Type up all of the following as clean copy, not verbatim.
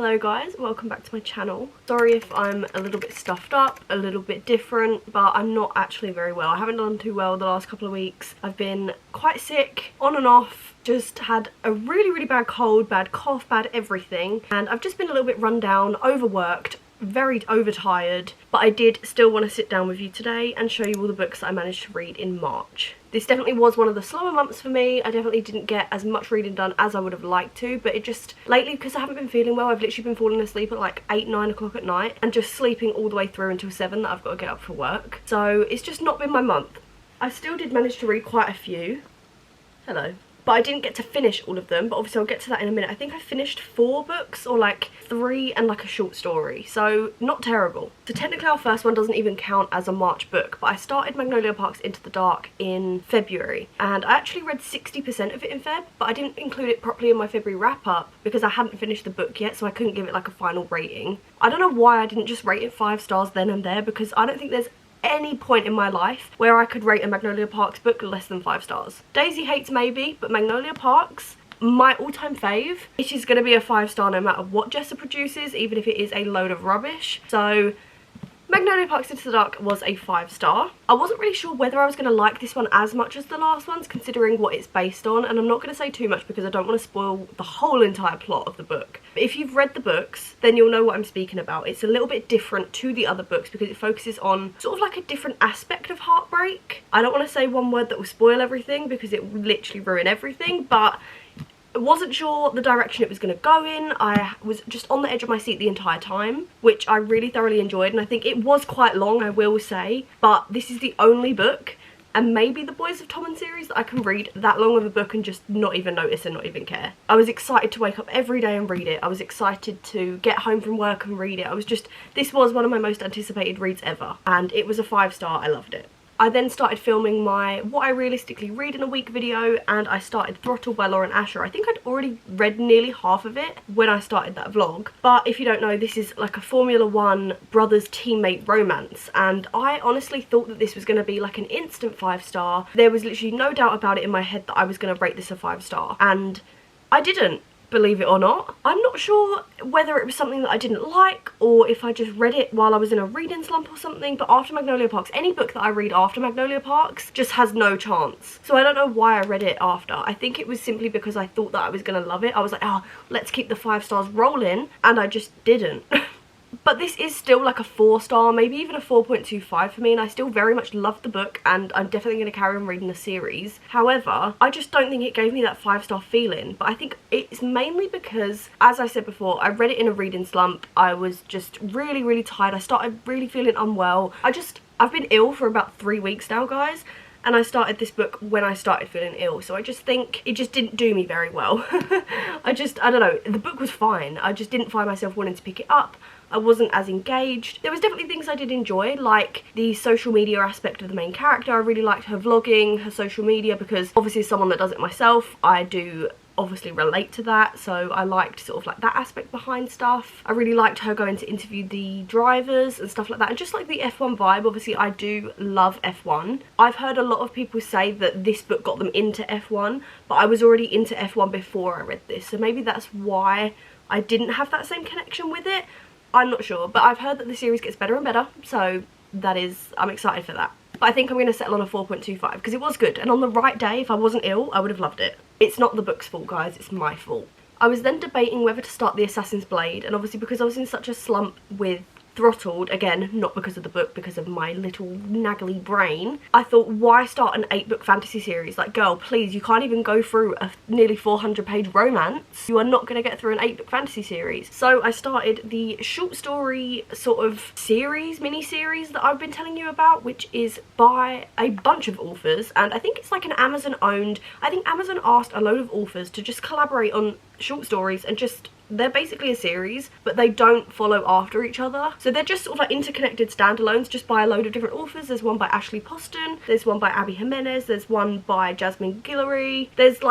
Hello guys, welcome back to my channel. Sorry if I'm a little bit stuffed up, a little bit different, but I'm not actually very well. I haven't done too well the last couple of weeks. I've been quite sick, on and off, just had a really bad cold, bad cough, bad everything, and I've just been a little bit run down, overworked, very overtired, but I did still want to sit down with you today and show you all the books that I managed to read in March. This definitely was one of the slower months for me. I definitely didn't get as much reading done as I would have liked to, but it just, lately, because I haven't been feeling well, I've literally been falling asleep at like 8-9 o'clock at night and just sleeping all the way through until 7 that I've got to get up for work. So it's just not been my month. I still did manage to read quite a few. Hello. But I didn't get to finish all of them, but obviously I'll get to that in a minute. I think I finished 4 books, or like 3 and like a short story, so not terrible. So technically our first one doesn't even count as a March book, but I started Magnolia Park's Into the Dark in February, and I actually read 60% of it in Feb, but I didn't include it properly in my February wrap-up because I hadn't finished the book yet, so I couldn't give it like a final rating. I don't know why I didn't just rate it 5 stars then and there, because I don't think there's any point in my life where I could rate a Magnolia Park's book less than 5 stars. Daisy Hates maybe, but Magnolia Park's, my all-time fave. It is going to be a 5-star no matter what Jessa produces, even if it is a load of rubbish. So Magnolia Park's Into the Dark was a 5-star. I wasn't really sure whether I was going to like this one as much as the last ones, considering what it's based on, and I'm not going to say too much because I don't want to spoil the whole entire plot of the book. But if you've read the books, then you'll know what I'm speaking about. It's a little bit different to the other books because it focuses on sort of like a different aspect of heartbreak. I don't want to say one word that will spoil everything because it will literally ruin everything, but I wasn't sure the direction it was going to go in. I was just on the edge of my seat the entire time, which I really thoroughly enjoyed, and I think it was quite long, I will say, but this is the only book, and maybe the Boys of Tommen series, that I can read that long of a book and just not even notice and not even care. I was excited to wake up every day and read it. I was excited to get home from work and read it. This was one of my most anticipated reads ever, and it was a 5-star. I loved it. I then started filming my what I realistically read in a week video, and I started Throttle by Lauren Asher. I think I'd already read nearly half of it when I started that vlog. But if you don't know, this is like a Formula 1 brothers teammate romance, and I honestly thought that this was going to be like an instant 5-star. There was literally no doubt about it in my head that I was going to rate this a 5-star, and I didn't. Believe it or not. I'm not sure whether it was something that I didn't like or if I just read it while I was in a reading slump or something, but after Magnolia Park's, any book that I read after Magnolia Park's just has no chance. So I don't know why I read it after. I think it was simply because I thought that I was going to love it. I was like, oh, let's keep the 5 stars rolling, and I just didn't. But this is still like a 4-star, maybe even a 4.25 for me, and I still very much love the book, and I'm definitely going to carry on reading the series. However, I just don't think it gave me that 5-star feeling, but I think it's mainly because, as I said before, I read it in a reading slump. I was just really tired. I started really feeling unwell. I've been ill for about 3 weeks now, guys. And I started this book when I started feeling ill, so I just think it just didn't do me very well. I don't know, the book was fine. I just didn't find myself wanting to pick it up. I wasn't as engaged. There was definitely things I did enjoy, like the social media aspect of the main character. I really liked her vlogging, her social media, because obviously as someone that does it myself, I do obviously relate to that, so I liked sort of like that aspect behind stuff. I really liked her going to interview the drivers and stuff like that, and just like the F1 vibe. Obviously I do love F1. I've heard a lot of people say that this book got them into F1, but I was already into F1 before I read this, so maybe that's why I didn't have that same connection with it. I'm not sure, but I've heard that the series gets better and better, so I'm excited for that. But I think I'm going to settle on a 4.25 because it was good, and on the right day, if I wasn't ill, I would have loved it. It's not the book's fault, guys, it's my fault. I was then debating whether to start The Assassin's Blade, and obviously because I was in such a slump with Throttled, again, not because of the book, because of my little naggly brain, I thought, why start an 8-book fantasy series? Like, girl, please, you can't even go through a nearly 400-page romance. You are not going to get through an 8-book fantasy series. So I started the short story sort of series, mini-series that I've been telling you about, which is by a bunch of authors, and I think it's like an Amazon-owned, I think Amazon asked a load of authors to just collaborate on short stories, and just, they're basically a series, but they don't follow after each other. So they're just sort of like interconnected standalones just by a load of different authors. There's one by Ashley Poston, there's one by Abby Jimenez, there's one by Jasmine Guillory, there's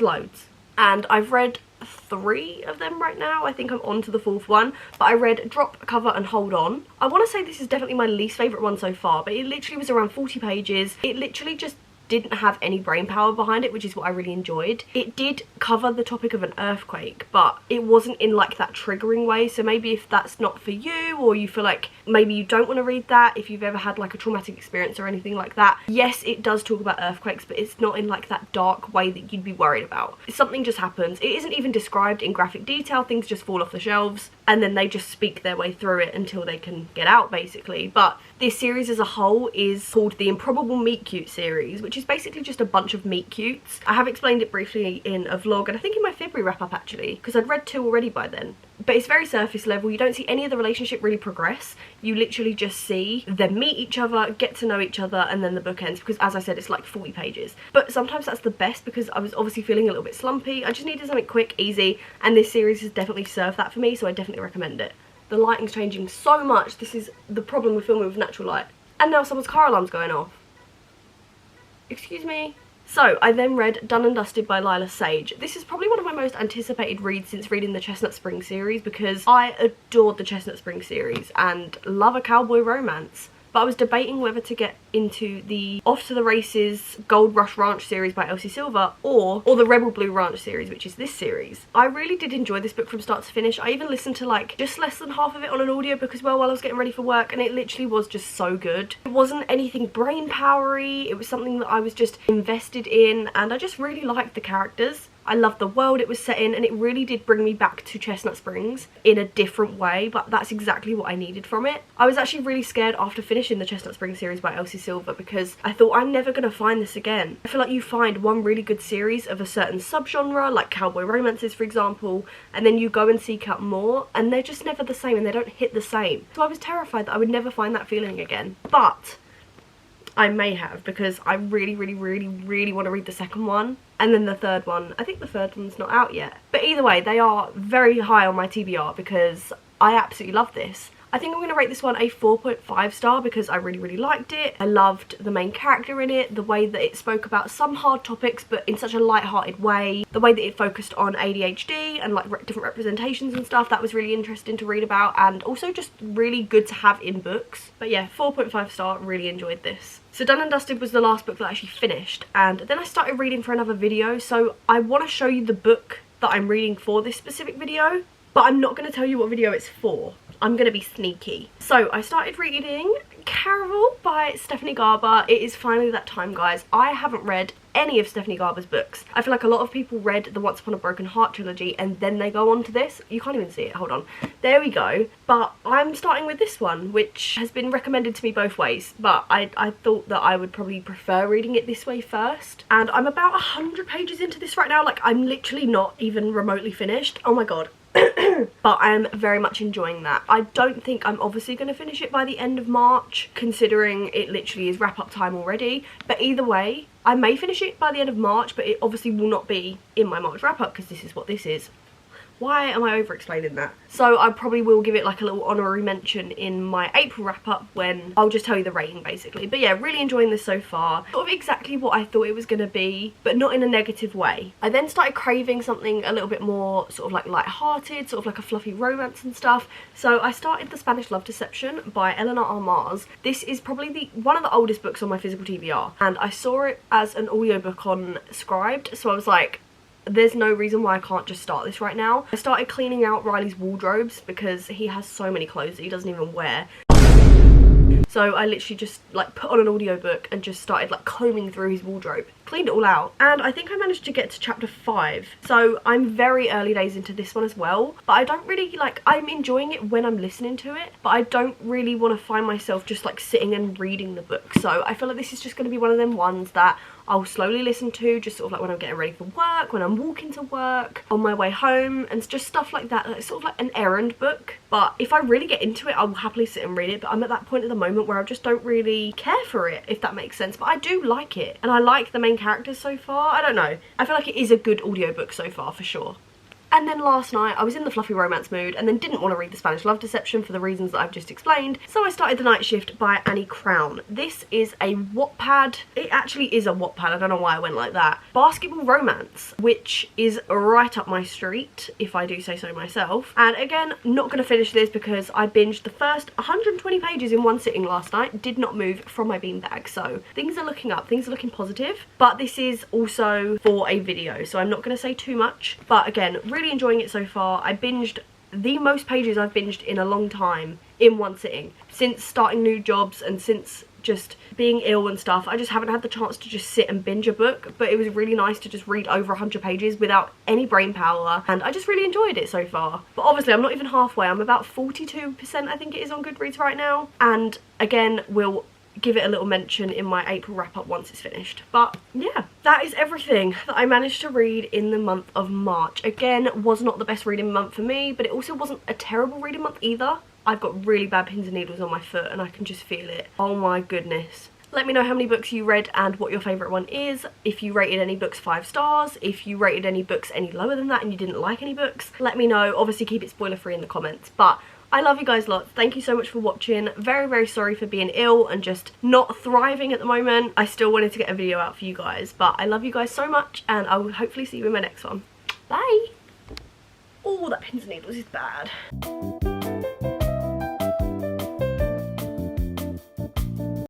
loads. And I've read 3 of them right now. I think I'm on to the 4th one, but I read Drop, Cover and Hold On. I want to say this is definitely my least favourite one so far, but it literally was around 40 pages. It literally just didn't have any brain power behind it, which is what I really enjoyed. It did cover the topic of an earthquake, but it wasn't in like that triggering way. So maybe if that's not for you, or you feel like maybe you don't want to read that, if you've ever had like a traumatic experience or anything like that, yes, it does talk about earthquakes, but it's not in like that dark way that you'd be worried about. Something just happens. It isn't even described in graphic detail. Things just fall off the shelves and then they just speak their way through it until they can get out, basically. But this series as a whole is called the Improbable Meet Cute series, which is basically just a bunch of meet cutes. I have explained it briefly in a vlog, and I think in my February wrap up actually, because I'd read 2 already by then. But it's very surface level. You don't see any of the relationship really progress. You literally just see them meet each other, get to know each other, and then the book ends, because as I said, it's like 40 pages. But sometimes that's the best, because I was obviously feeling a little bit slumpy. I just needed something quick, easy, and this series has definitely served that for me, so I definitely recommend it. The lighting's changing so much. This is the problem with filming with natural light. And now someone's car alarm's going off. Excuse me. So I then read Done and Dusted by Lyla Sage. This is probably one of my most anticipated reads since reading the Chestnut Spring series, because I adored the Chestnut Spring series and love a cowboy romance. But I was debating whether to get into the Off to the Races Gold Rush Ranch series by Elsie Silver or the Rebel Blue Ranch series, which is this series. I really did enjoy this book from start to finish. I even listened to like just less than half of it on an audiobook as well while I was getting ready for work, and it literally was just so good. It wasn't anything brain powery, it was something that I was just invested in, and I just really liked the characters. I loved the world it was set in, and it really did bring me back to Chestnut Springs in a different way, but that's exactly what I needed from it. I was actually really scared after finishing the Chestnut Springs series by Elsie Silver, because I thought I'm never going to find this again. I feel like you find one really good series of a certain subgenre, like cowboy romances for example, and then you go and seek out more, and they're just never the same, and they don't hit the same. So I was terrified that I would never find that feeling again. But I may have, because I really want to read the second one. And then the third one. I think the third one's not out yet. But either way, they are very high on my TBR, because I absolutely love this. I think I'm going to rate this one a 4.5 star because I really liked it. I loved the main character in it, the way that it spoke about some hard topics but in such a light-hearted way, the way that it focused on ADHD and like different representations and stuff. That was really interesting to read about, and also just really good to have in books. But yeah, 4.5 star, really enjoyed this. So Done and Dusted was the last book that I actually finished, and then I started reading for another video, so I want to show you the book that I'm reading for this specific video, but I'm not going to tell you what video it's for. I'm going to be sneaky. So I started reading Caravel by Stephanie Garber. It is finally that time, guys. I haven't read any of Stephanie Garber's books. I feel like a lot of people read the Once Upon a Broken Heart trilogy and then they go on to this. You can't even see it, hold on. There we go. But I'm starting with this one, which has been recommended to me both ways, but I thought that I would probably prefer reading it this way first. And I'm about 100 pages into this right now. Like, I'm literally not even remotely finished. Oh my god. But I'm very much enjoying that. I don't think I'm obviously going to finish it by the end of March, considering it literally is wrap up time already. But either way, I may finish it by the end of March, but it obviously will not be in my March wrap up, because this is what this is. Why am I over explaining that? So I probably will give it like a little honorary mention in my April wrap up, when I'll just tell you the rating basically. But yeah, really enjoying this so far. Sort of exactly what I thought it was going to be, but not in a negative way. I then started craving something a little bit more sort of like light-hearted, sort of like a fluffy romance and stuff. So I started The Spanish Love Deception by Elena Armas. This is probably one of the oldest books on my physical TBR, and I saw it as an audiobook on Scribed, so I was like, there's no reason why I can't just start this right now. I started cleaning out Riley's wardrobes because he has so many clothes that he doesn't even wear. So I literally just like put on an audiobook and just started like combing through his wardrobe. Cleaned it all out, and I think I managed to get to chapter 5. So I'm very early days into this one as well, but I don't really like, I'm enjoying it when I'm listening to it, but I don't really want to find myself just like sitting and reading the book. So I feel like this is just going to be one of them ones that I'll slowly listen to, just sort of like when I'm getting ready for work, when I'm walking to work, on my way home, and just stuff like that. It's sort of like an errand book. But if I really get into it, I'll happily sit and read it. But I'm at that point at the moment where I just don't really care for it, if that makes sense. But I do like it, and I like the main characters so far. I don't know. I feel like it is a good audiobook so far, for sure. And then last night I was in the fluffy romance mood and then didn't want to read The Spanish Love Deception for the reasons that I've just explained, so I started The Night Shift by Annie Crown. This is a Wattpad, it actually is a Wattpad, I don't know why I went like that, basketball romance, which is right up my street, if I do say so myself. And again, not going to finish this because I binged the first 120 pages in one sitting last night, did not move from my beanbag, so things are looking up, things are looking positive. But this is also for a video, so I'm not going to say too much, but again, really enjoying it so far. I binged the most pages I've binged in a long time in one sitting. Since starting new jobs and since just being ill and stuff, I just haven't had the chance to just sit and binge a book, but it was really nice to just read over 100 pages without any brain power, and I just really enjoyed it so far. But obviously I'm not even halfway, I'm about 42% I think it is on Goodreads right now, and again we'll give it a little mention in my April wrap up once it's finished. But yeah, that is everything that I managed to read in the month of March. Again, was not the best reading month for me, but it also wasn't a terrible reading month either. I've got really bad pins and needles on my foot and I can just feel it. Oh my goodness. Let me know how many books you read and what your favourite one is. If you rated any books 5 stars, if you rated any books any lower than that and you didn't like any books, let me know. Obviously keep it spoiler free in the comments. But I love you guys lots. Thank you so much for watching. Very, very sorry for being ill and just not thriving at the moment. I still wanted to get a video out for you guys, but I love you guys so much and I will hopefully see you in my next one. Bye! Oh, that pins and needles is bad.